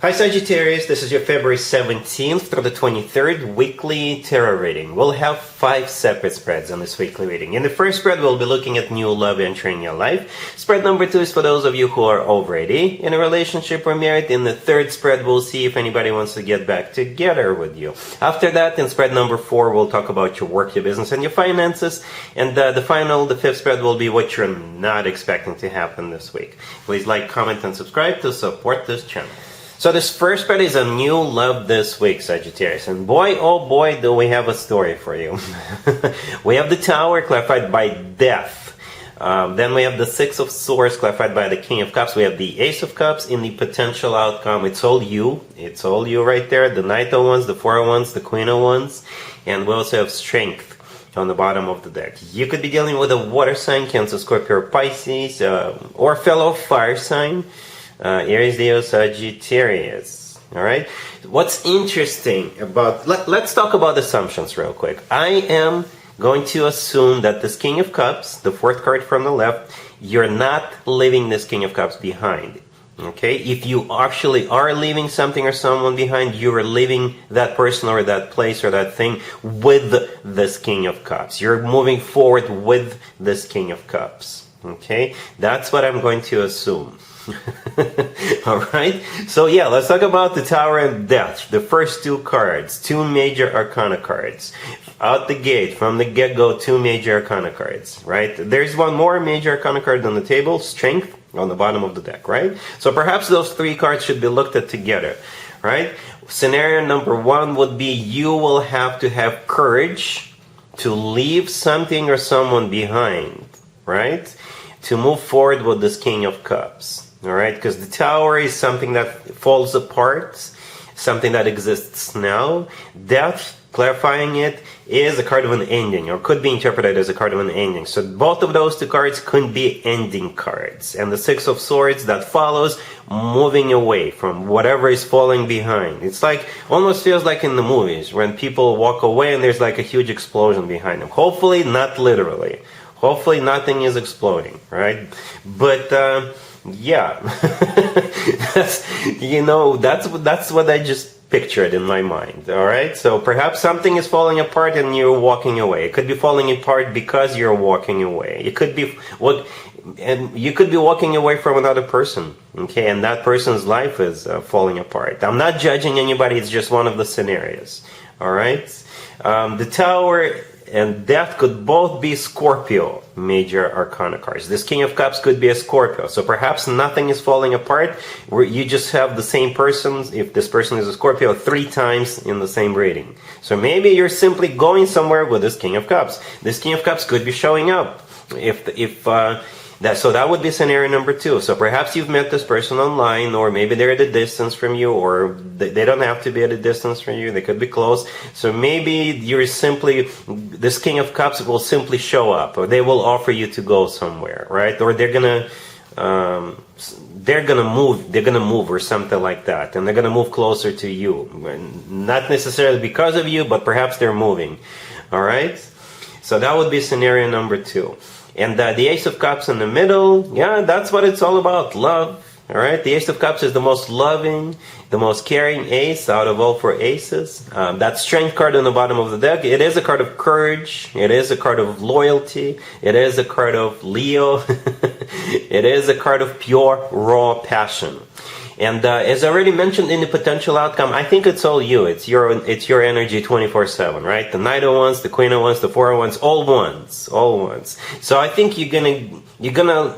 Hi Sagittarius, this is your February 17th through the 23rd weekly tarot reading. We'll have 5 separate spreads on this weekly reading. In the first spread, we'll be looking at new love entering your life. Spread number 2 is for those of you who are already in a relationship or married. In the third spread, we'll see if anybody wants to get back together with you. After that, in spread number 4, we'll talk about your work, your business, and your finances. And the fifth spread will be what you're not expecting to happen this week. Please like, comment, and subscribe to support this channel. So this first spread is a new love this week, Sagittarius. And boy, oh boy, do we have a story for you. We have the Tower clarified by Death. Then we have the Six of Swords clarified by the King of Cups. We have the Ace of Cups in the potential outcome. It's all you. It's all you right there. The Knight of Wands, the Four of Wands, the Queen of Wands. And we also have Strength on the bottom of the deck. You could be dealing with a water sign, Cancer, Scorpio, or Pisces, or fellow fire sign. Aries, Leo, Sagittarius. Alright? What's interesting about... Let's talk about assumptions real quick. I am going to assume that this King of Cups, the fourth card from the left, you're not leaving this King of Cups behind. Okay? If you actually are leaving something or someone behind, you are leaving that person or that place or that thing with this King of Cups. You're moving forward with this King of Cups. Okay? That's what I'm going to assume. Alright, so yeah, let's talk about the Tower and Death. The first 2 cards, 2 major arcana cards. Out the gate, from the get-go, 2 major arcana cards, right? There's one more major arcana card on the table, Strength, on the bottom of the deck, right? So perhaps those 3 cards should be looked at together, right? Scenario number 1 would be you will have to have courage to leave something or someone behind, right? To move forward with this King of Cups. Alright, because the Tower is something that falls apart, something that exists now. Death, clarifying it, is a card of an ending, or could be interpreted as a card of an ending. So both of those 2 cards could be ending cards. And the Six of Swords that follows, moving away from whatever is falling behind. It's like, almost feels like in the movies, when people walk away and there's like a huge explosion behind them. Hopefully not literally. Hopefully nothing is exploding, right? But, yeah, that's what I just pictured in my mind. All right, so perhaps something is falling apart and you're walking away. It could be falling apart because you're walking away. It could be and you could be walking away from another person. Okay, and that person's life is falling apart. I'm not judging anybody. It's just one of the scenarios. All right, the Tower and Death could both be Scorpio major arcana cards. This King of Cups could be a Scorpio. So perhaps nothing is falling apart, where you just have the same person, if this person is a Scorpio, 3 times in the same reading. So maybe you're simply going somewhere with this King of Cups. This King of Cups could be showing up. So that would be scenario number 2. So perhaps you've met this person online, or maybe they're at a distance from you, or they don't have to be at a distance from you. They could be close. So maybe this King of Cups will simply show up, or they will offer you to go somewhere, right? Or they're gonna move or something like that, and they're gonna move closer to you. Not necessarily because of you, but perhaps they're moving. All right. So that would be scenario number 2. And the Ace of Cups in the middle, yeah, that's what it's all about, love. All right, the Ace of Cups is the most loving, the most caring ace out of all 4 aces. That Strength card on the bottom of the deck, it is a card of courage. It is a card of loyalty. It is a card of Leo. It is a card of pure, raw passion. And as I already mentioned in the potential outcome, I think it's all you. It's your energy 24/7, right? The Knight of Wands, the Queen of Wands, the Four of Wands, all ones. So I think you're gonna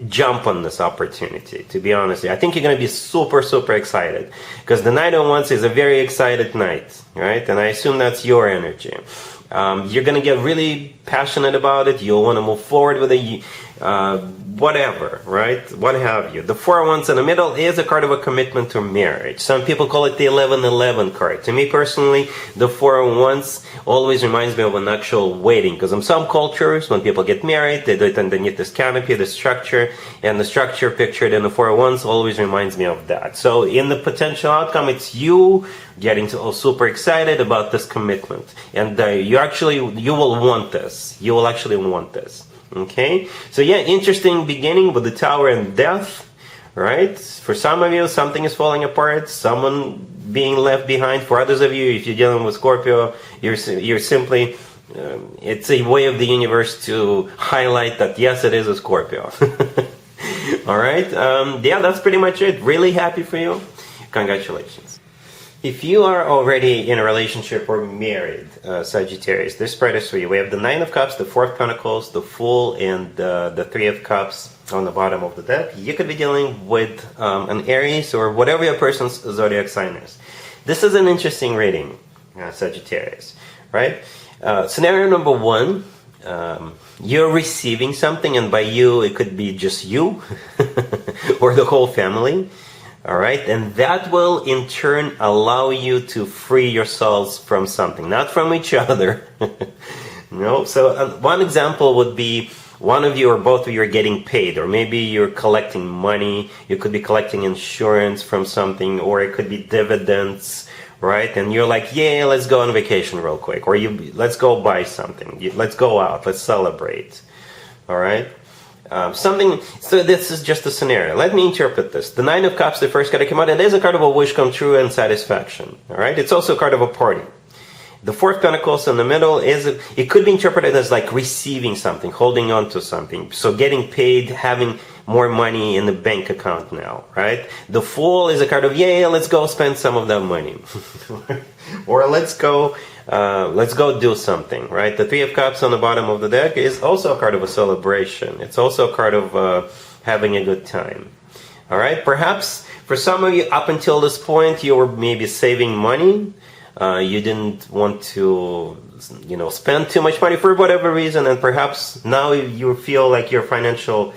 jump on this opportunity. To be honest, I think you're gonna be super, super excited, because the Knight of Wands is a very excited knight, right? And I assume that's your energy. You're gonna get really passionate about it. You'll want to move forward with it. Whatever, right? What have you. The Four of Wands in the middle is a card of a commitment to marriage. Some people call it the 11-11 card. To me personally, the Four of Wands always reminds me of an actual wedding, because in some cultures, when people get married, they do it underneath this canopy, the structure, and the structure pictured in the Four of Wands always reminds me of that. So in the potential outcome, it's you getting super excited about this commitment, and you will want this. You will actually want this. Okay, so yeah, interesting beginning with the Tower and Death. right? For some of you, something is falling apart, someone being left behind. For others of you, if you're dealing with Scorpio, you're simply, it's a way of the universe to highlight that, yes, it is a Scorpio. All right? Yeah, that's pretty much it. Really happy for you. Congratulations. If you are already in a relationship or married, Sagittarius, this spread is for you. We have the Nine of Cups, the Four of Pentacles, the Fool, and the Three of Cups on the bottom of the deck. You could be dealing with an Aries or whatever your person's zodiac sign is. This is an interesting reading, Sagittarius, right? Scenario number one, you're receiving something, and by you, it could be just you or the whole family. All right, and that will in turn allow you to free yourselves from something, not from each other. No, so one example would be one of you or both of you are getting paid, or maybe you're collecting money. You could be collecting insurance from something, or it could be dividends, right? And you're like, yeah, let's go on vacation real quick, or let's go buy something. Let's go out. Let's celebrate. All right. So this is just a scenario. Let me interpret this. The Nine of Cups, the first card that came out, it is a card of a wish come true and satisfaction. All right, it's also a card of a party. The Four of Pentacles in the middle it could be interpreted as like receiving something, holding on to something. So getting paid, having more money in the bank account now, right? The Fool is a card of, yeah, let's go spend some of that money. Or let's go do something, right? The Three of Cups on the bottom of the deck is also a card of a celebration. It's also a card of having a good time. All right? Perhaps for some of you, up until this point, you were maybe saving money. You didn't want to, spend too much money for whatever reason, and perhaps now you feel like your financial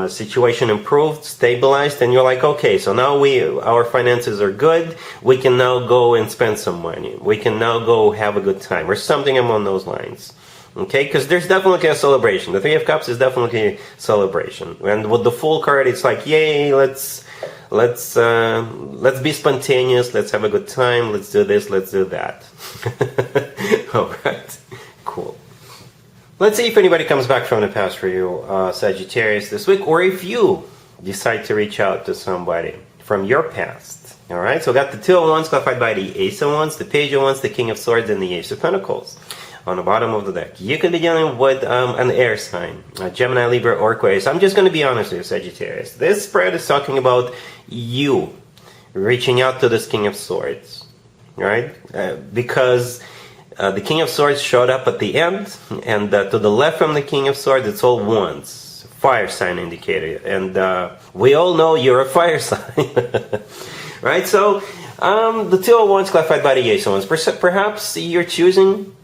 situation improved, stabilized, and you're like, okay, so now our finances are good. We can now go and spend some money. We can now go have a good time, or something along those lines. Okay, because there's definitely a celebration. The Three of Cups is definitely a celebration, and with the Fool card, it's like, yay, let's be spontaneous. Let's have a good time. Let's do this. Let's do that. All right, cool. Let's see if anybody comes back from the past for you, Sagittarius, this week, or if you decide to reach out to somebody from your past. All right, so we got the Two of Wands clarified by the Ace of Wands, the Page of Wands, the King of Swords, and the Ace of Pentacles on the bottom of the deck. You could be dealing with an air sign, Gemini, Libra, or Aquarius. I'm just going to be honest with you, Sagittarius. This spread is talking about you reaching out to this King of Swords, right? Because the King of Swords showed up at the end, and to the left from the King of Swords, it's all wands, fire sign indicator. And we all know you're a fire sign, right? So the Two of Wands clarified by the Ace of Wands. Perhaps you're choosing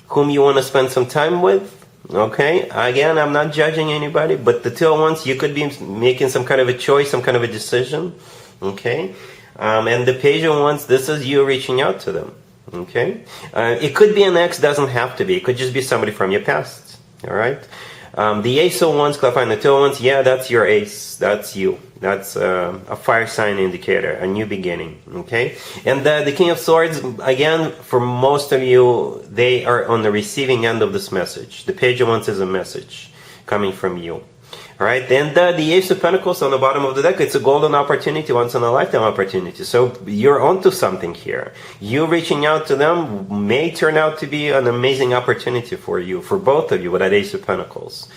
whom you want to spend some time with. Okay, again, I'm not judging anybody, but the Two of Wands, you could be making some kind of a choice, some kind of a decision. Okay, and the Page of Wands, this is you reaching out to them. Okay, it could be an ex, doesn't have to be. It could just be somebody from your past. All right. The Ace of Wands clarifying the Two of Wands, yeah, that's your ace. That's you. That's a fire sign indicator, a new beginning. Okay, and the King of Swords, again, for most of you, they are on the receiving end of this message. The Page of Wands is a message coming from you. All right, and the Ace of Pentacles on the bottom of the deck, it's a golden opportunity, once in a lifetime opportunity. So you're onto something here. You reaching out to them may turn out to be an amazing opportunity for you, for both of you, with that Ace of Pentacles.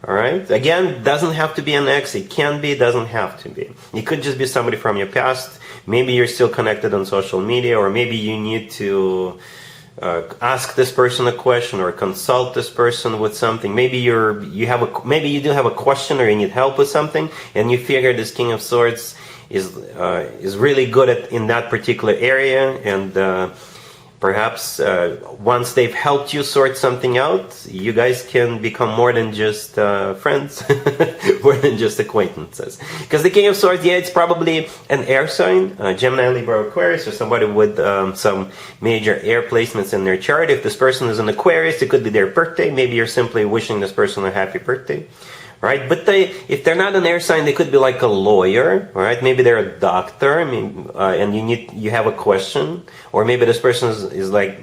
All right, again, doesn't have to be an ex. It can be, doesn't have to be. It could just be somebody from your past. Maybe you're still connected on social media, or maybe you need to ask this person a question or consult this person with something. Maybe you do have a question, or you need help with something, and you figure this King of Swords is really good in that particular area, and perhaps once they've helped you sort something out, you guys can become more than just friends, more than just acquaintances. Because the King of Swords, yeah, it's probably an air sign, Gemini, Libra, Aquarius, or somebody with some major air placements in their chart. If this person is an Aquarius, it could be their birthday. Maybe you're simply wishing this person a happy birthday. Right, but if they're not an air sign, they could be like a lawyer, right? Maybe they're a doctor, and you have a question, or maybe this person is like,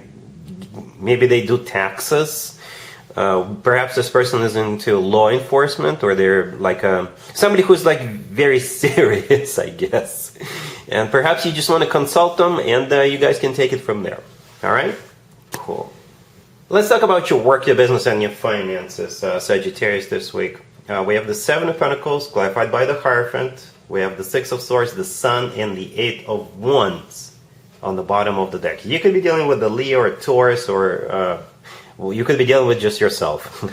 maybe they do taxes, Perhaps this person is into law enforcement, or they're like somebody who's like very serious, I guess. And perhaps you just want to consult them, and you guys can take it from there. All right? Cool. Let's talk about your work, your business, and your finances, Sagittarius, this week. We have the Seven of Pentacles, clarified by the Hierophant. We have the Six of Swords, the Sun, and the Eight of Wands on the bottom of the deck. You could be dealing with a Leo or a Taurus, or well, you could be dealing with just yourself.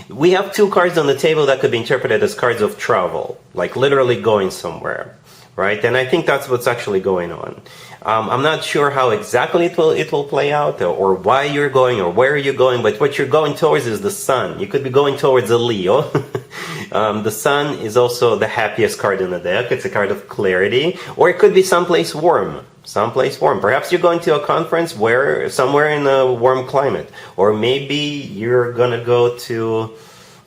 We have two cards on the table that could be interpreted as cards of travel, like literally going somewhere, right? And I think that's what's actually going on. I'm not sure how exactly it will play out, or why you're going, or where you're going, but what you're going towards is the Sun. You could be going towards a Leo. The Sun is also the happiest card in the deck. It's a card of clarity, or it could be someplace warm. Someplace warm. Perhaps you're going to a conference somewhere in a warm climate, or maybe you're gonna go to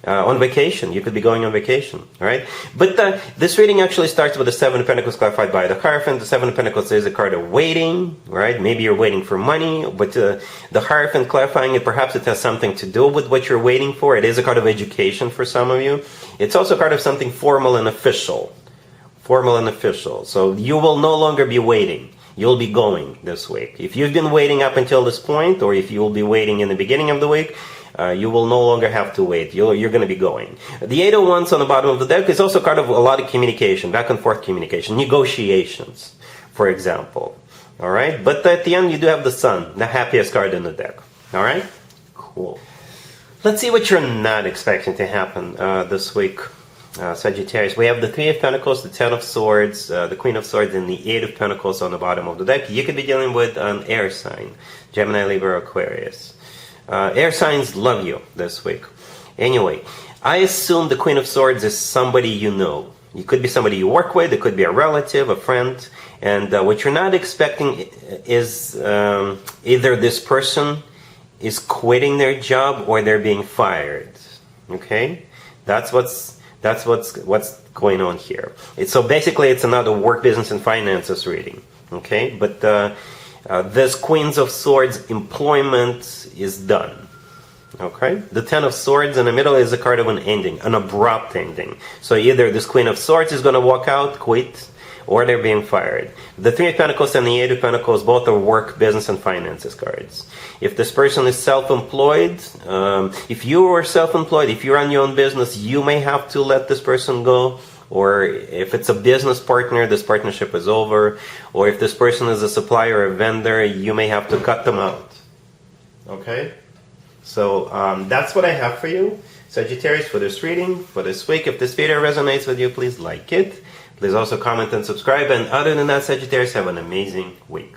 on vacation. You could be going on vacation, right? But this reading actually starts with the Seven of Pentacles clarified by the Hierophant. The Seven of Pentacles is a card of waiting, right? Maybe you're waiting for money, but the Hierophant clarifying it, perhaps it has something to do with what you're waiting for. It is a card of education for some of you. It's also a card of something formal and official. Formal and official. So you will no longer be waiting. You'll be going this week. If you've been waiting up until this point, or if you will be waiting in the beginning of the week, you will no longer have to wait. You're going to be going. The Eight of Wands on the bottom of the deck is also part of a lot of communication, back and forth communication, negotiations, for example. All right? But at the end, you do have the Sun, the happiest card in the deck. All right? Cool. Let's see what you're not expecting to happen this week, Sagittarius. We have the Three of Pentacles, the Ten of Swords, the Queen of Swords, and the Eight of Pentacles on the bottom of the deck. You could be dealing with an air sign, Gemini, Libra, Aquarius. Air signs love you this week. Anyway, I assume the Queen of Swords is somebody you know. It could be somebody you work with, it could be a relative, a friend, and what you're not expecting is either this person is quitting their job or they're being fired. Okay? That's what's going on here. So basically it's another work, business, and finances reading. Okay? But this Queens of Swords employment is done. Okay? The Ten of Swords in the middle is a card of an ending, an abrupt ending. So either this Queen of Swords is going to walk out, quit, or they're being fired. The Three of Pentacles and the Eight of Pentacles both are work, business, and finances cards. If this person is self-employed, if you are self-employed, if you run your own business, you may have to let this person go. Or if it's a business partner, this partnership is over. Or if this person is a supplier or a vendor, you may have to cut them out. Okay? So that's what I have for you, Sagittarius, for this reading, for this week. If this video resonates with you, please like it. Please also comment and subscribe. And other than that, Sagittarius, have an amazing week.